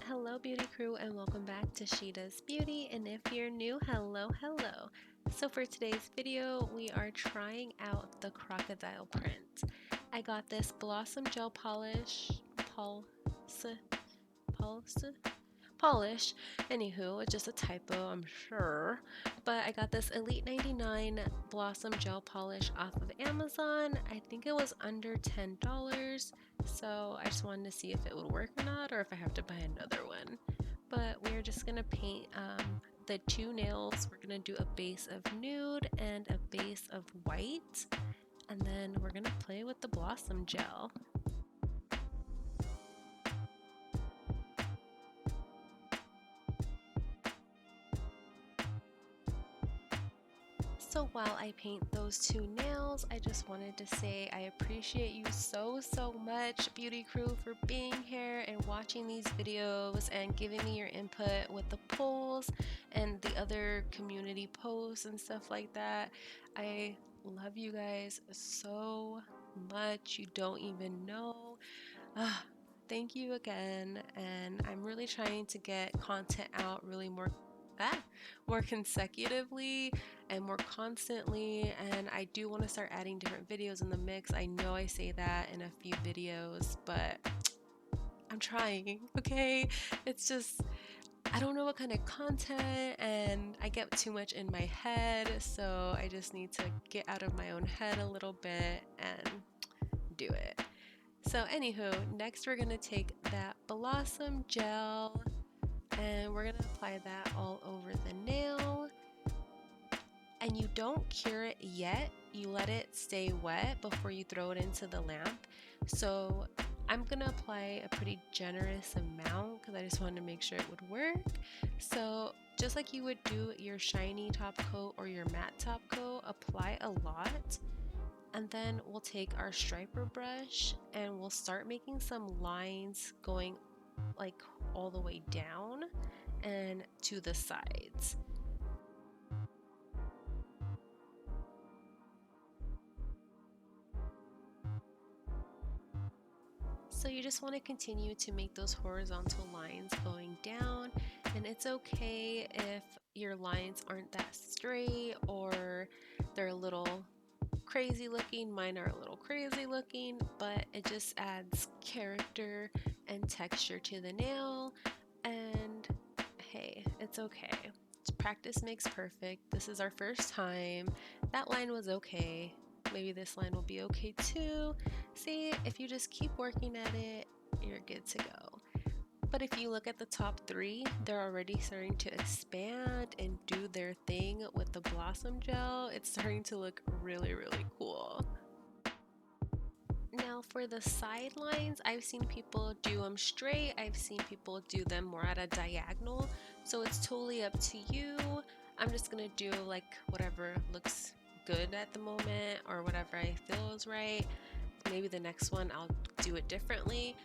Hello beauty crew and welcome back to SheDoesBeauty, and if you're new, hello. So for today's video we are trying out the crocodile print. I got this Blossom Gel polish. Anywho, it's just a typo, I'm sure. But I got this Elite 99 Blossom Gel Polish off of Amazon. I think it was under $10. So I just wanted to see if it would work or not, or if I have to buy another one. But we're just gonna paint the two nails. We're gonna do a base of nude and a base of white. And then we're gonna play with the Blossom Gel. So while I paint those two nails, I just wanted to say I appreciate you so much, beauty crew, for being here and watching these videos and giving me your input with the polls and the other community posts and stuff like that. I love you guys so much, you don't even know. Thank you again, and I'm really trying to get content out really more consecutively and more constantly, and I do want to start adding different videos in the mix. I know I say that in a few videos, but I'm trying, okay? It's just I don't know what kind of content, and I get too much in my head, so I just need to get out of my own head a little bit and do it. So anywho, next we're gonna take that Blossom Gel and we're gonna apply that all over the nail. And you don't cure it yet, you let it stay wet before you throw it into the lamp. So I'm gonna apply a pretty generous amount because I just wanted to make sure it would work. So just like you would do your shiny top coat or your matte top coat, apply a lot. And then we'll take our striper brush and we'll start making some lines going like all the way down and to the sides. So you just want to continue to make those horizontal lines going down, and it's okay if your lines aren't that straight or they're a little crazy looking. Mine are a little crazy looking, but it just adds character and texture to the nail, and hey, it's okay. Practice makes perfect. This is our first time. That line was okay. Maybe this line will be okay too. See, if you just keep working at it, you're good to go. But if you look at the top three, they're already starting to expand and do their thing with the Blossom Gel. It's starting to look really cool. Now for the side lines, I've seen people do them straight. I've seen people do them more at a diagonal. So it's totally up to you. I'm just gonna do like whatever looks good at the moment or whatever I feel is right. Maybe the next one I'll do it differently.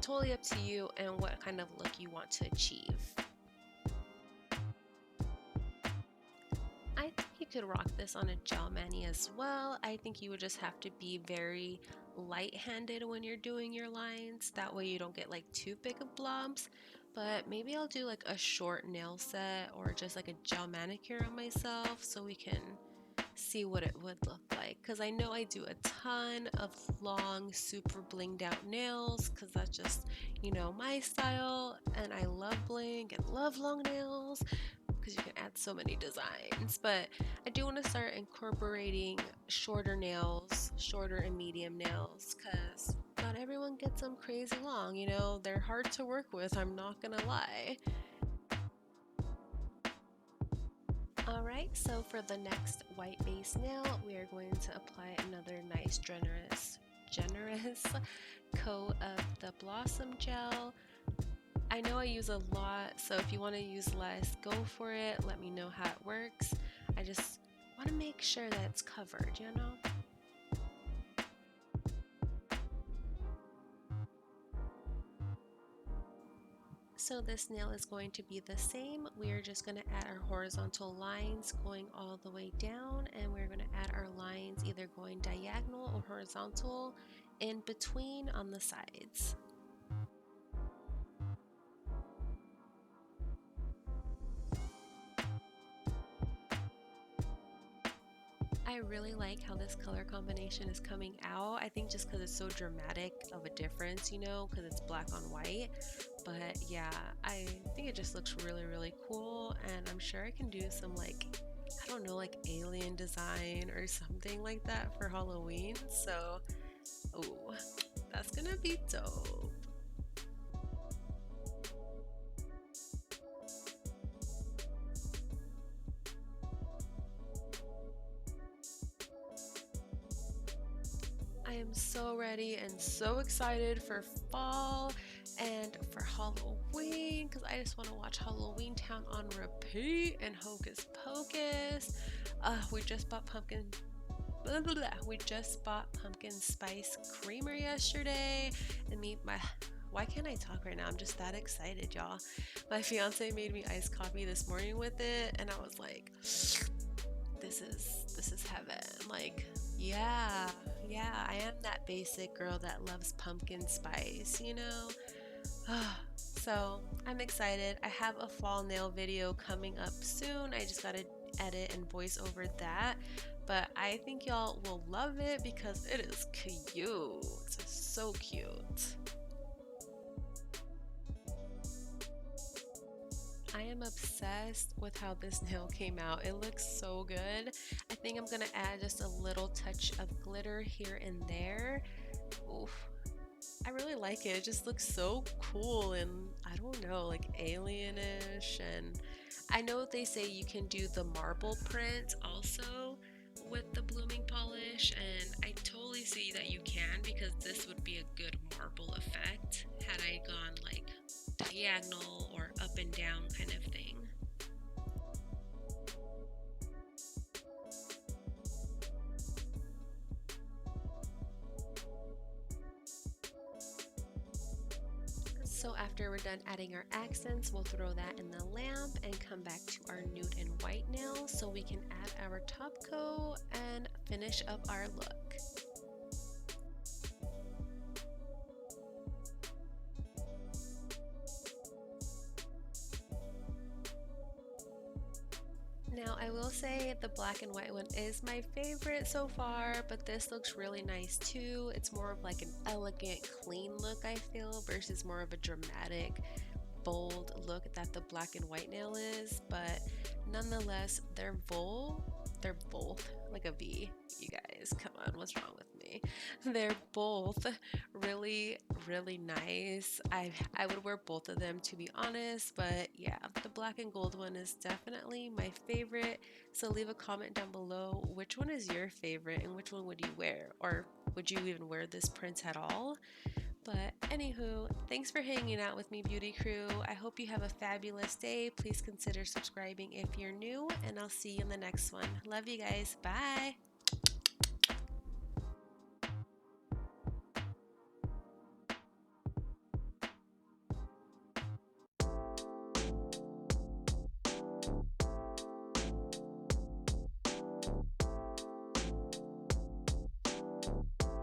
Totally up to you and what kind of look you want to achieve. I think you could rock this on a gel mani as well. I think you would just have to be very light-handed when you're doing your lines. That way you don't get like too big of blobs. But maybe I'll do like a short nail set or just like a gel manicure on myself so we can see what it would look like, because I know I do a ton of long super blinged out nails because that's just, you know, my style, and I love bling and love long nails because you can add so many designs. But I do want to start incorporating shorter nails, shorter and medium nails, because not everyone gets them crazy long, you know, they're hard to work with, I'm not gonna lie. Alright, so for the next white base nail, we are going to apply another nice generous coat of the Blossom Gel. I know I use a lot, so if you want to use less, go for it. Let me know how it works. I just want to make sure that it's covered, you know? So this nail is going to be the same. We are just going to add our horizontal lines going all the way down, and we're going to add our lines either going diagonal or horizontal in between on the sides. I really like how this color combination is coming out. I think just because it's so dramatic of a difference, you know, because it's black on white. But yeah, I think it just looks really, really cool. And I'm sure I can do some like, I don't know, like alien design or something like that for Halloween. So, oh, that's gonna be dope. I am so ready and so excited for fall and for Halloween because I just want to watch Halloween Town on repeat and Hocus Pocus. We just bought pumpkin. Blah, blah, blah. We just bought pumpkin spice creamer yesterday, and my why can't I talk right now? I'm just that excited, y'all. My fiance made me iced coffee this morning with it, and I was like, this is heaven. Like, yeah, yeah, I am that basic girl that loves pumpkin spice, you know? So I'm excited. I have a fall nail video coming up soon. I just gotta edit and voice over that. But I think y'all will love it because it is cute. It's so cute. I am obsessed with how this nail came out. It looks so good. I think I'm gonna add just a little touch of glitter here and there. Oof. I really like it. It just looks so cool and I don't know, like alienish. And I know they say you can do the marble print also with the blooming polish, and I totally see that you can because this would be a good marble effect had I gone like diagonal or up and down kind of thing. So after we're done adding our accents, we'll throw that in the lamp and come back to our nude and white nails so we can add our top coat and finish up our look. Now I will say the black and white one is my favorite so far, but this looks really nice too. It's more of like an elegant, clean look I feel versus more of a dramatic, bold look that the black and white nail is. But nonetheless, they're both like a V. You guys, come on, what's wrong with me? They're both really, really nice. I would wear both of them to be honest, but yeah, the black and gold one is definitely my favorite. So leave a comment down below which one is your favorite and which one would you wear, or would you even wear this print at all? But anywho, thanks for hanging out with me, beauty crew. I hope you have a fabulous day. Please consider subscribing if you're new, and I'll see you in the next one. Love you guys. Bye.